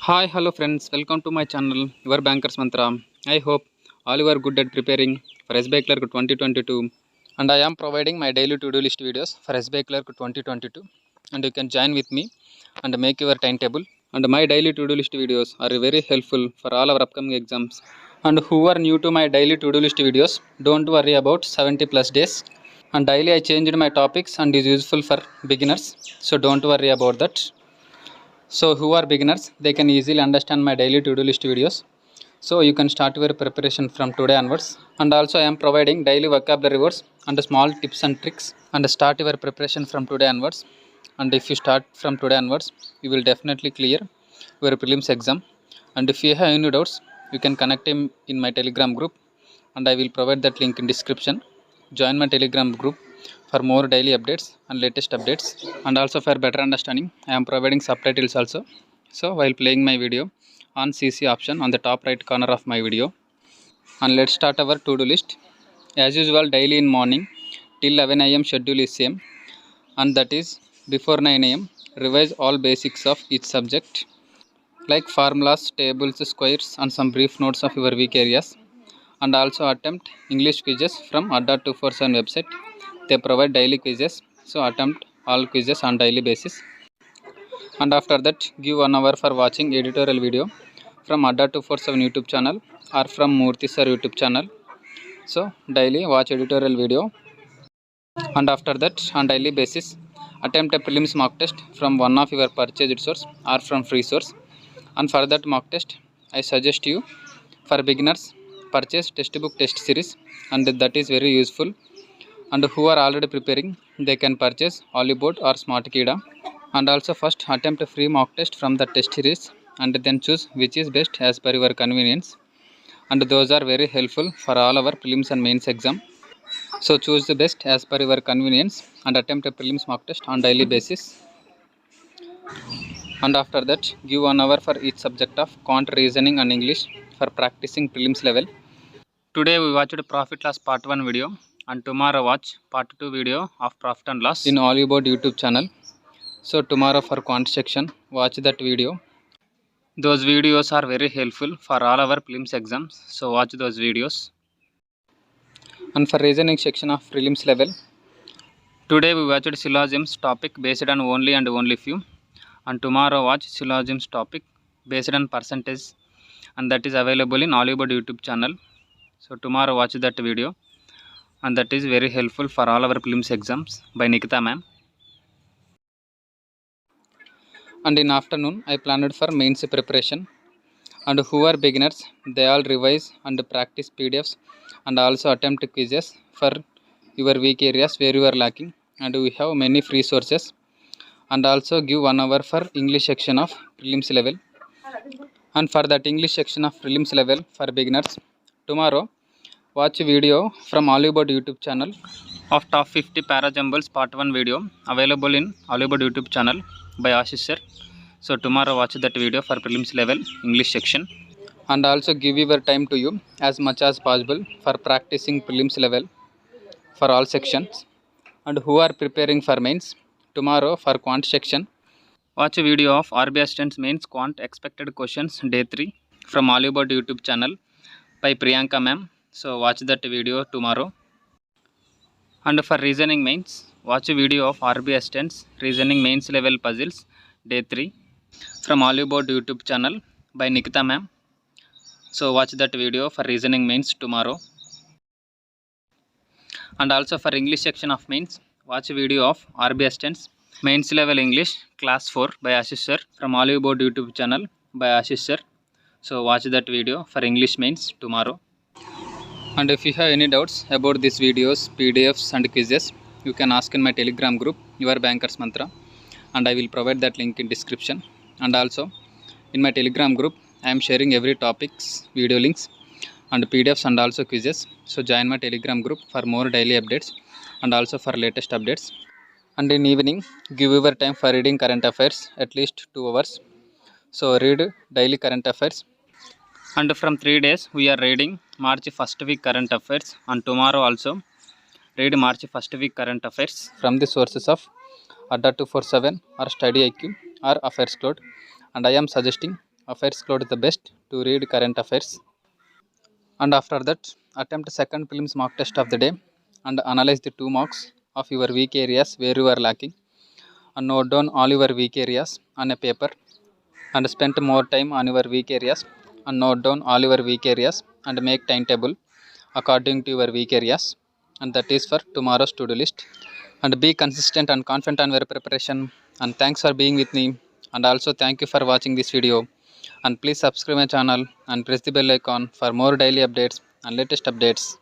Hi, hello friends, welcome to my channel, your Bankers Mantra. I hope all you are good at preparing for SBIClerk 2022, and I am providing my daily to-do list videos for SBIClerk 2022, and you can join with me and make your timetable. And my daily to-do list videos are very helpful for all our upcoming exams. And who are new to my daily to-do list videos, don't worry about 70 plus days. And daily I changed my topics and is useful for beginners, so don't worry about that. So who are beginners, they can easily understand my daily to-do list videos. So you can start your preparation from today onwards. And also I am providing daily vocabulary words and small tips and tricks. And start your preparation from today onwards. And if you start from today onwards, you will definitely clear your prelims exam. And if you have any doubts, you can connect him in my Telegram group. And I will provide that link in description. Join my Telegram group for more daily updates and latest updates, and also for better understanding I am providing subtitles also. So while playing my video, on CC option on the top right corner of my video. And let's start our to-do list. As usual, daily in morning till 11 am schedule is same, and that is before 9 am revise all basics of each subject like formulas, tables, squares, and some brief notes of your weak areas. And also attempt English quizzes from Adda247 website. They provide daily quizzes, so attempt all quizzes on daily basis. And after that, give 1 hour for watching editorial video from Adda247 YouTube channel or from Murthy sir YouTube channel. So daily watch editorial video. And after that, on daily basis, attempt a prelims mock test from one of your purchased source or from free source. And for that mock test, I suggest you, for beginners, purchase textbook test series, and that is very useful. And who are already preparing, they can purchase Hollywood or Smart Kida. And also first attempt a free mock test from the test series, and then choose which is best as per your convenience. And those are very helpful for all our prelims and mains exam. So choose the best as per your convenience and attempt a prelims mock test on daily basis. And after that, give 1 hour for each subject of quant, reasoning, and English for practicing prelims level. Today we watched profit loss part 1 video, and tomorrow watch part 2 video of profit and loss in Hollywood YouTube channel. So tomorrow for quant section, watch that video. Those videos are very helpful for all our prelims exams, so watch those videos. And for reasoning section of prelims level, today we watched syllogisms topic based on only and only few, and tomorrow watch syllogisms topic based on percentage, and that is available in Hollywood YouTube channel. So tomorrow watch that video, and that is very helpful for all our prelims exams by Nikita ma'am. And in afternoon I planned for mains preparation. And who are beginners, they all revise and practice PDFs and also attempt quizzes for your weak areas where you are lacking. And we have many free sources. And also give 1 hour for English section of prelims level. And for that English section of prelims level for beginners, tomorrow watch video from Hollywood YouTube channel of top 50 parajumbles part 1 video available in Hollywood YouTube channel by Ashish sir. So tomorrow watch that video for prelims level English section. And also give your time to you as much as possible for practicing prelims level for all sections. And who are preparing for mains, tomorrow for quant section, watch a video of RB Assistants Mains Quant Expected Questions Day 3 from Hollywood YouTube channel by Priyanka ma'am. So watch that video tomorrow. And for reasoning mains, watch a video of RB Assistants Reasoning Mains Level Puzzles Day 3 from Hollywood YouTube channel by Nikita ma'am. So watch that video for reasoning mains tomorrow. And also for English section of mains, watch a video of RB Assistants Mains Level English Class 4 by Ashish sir from Hollywood YouTube channel by Ashish sir. So watch that video for English mains tomorrow. And if you have any doubts about these videos, PDFs and quizzes, you can ask in my Telegram group, Your Bankers Mantra, and I will provide that link in description. And also in my Telegram group, I am sharing every topics, video links, and PDFs and also quizzes. So join my Telegram group for more daily updates and also for latest updates. And in evening, give your time for reading current affairs at least 2 hours. So read daily current affairs. And from 3 days we are reading March 1st week current affairs, and tomorrow also read March 1st week current affairs from the sources of Adda247 or Study IQ or Affairs Cloud. And I am suggesting affairs cloud the best to read current affairs. And after that, attempt second prelims mock test of the day and analyze the 2 marks of your weak areas where you are lacking, and note down all your weak areas on a paper and spend more time on your weak areas and note down all your weak areas and make timetable according to your weak areas, and that is for tomorrow's to-do list. And be consistent and confident on your preparation, and thanks for being with me, and also thank you for watching this video, and please subscribe my channel and press the bell icon for more daily updates and latest updates.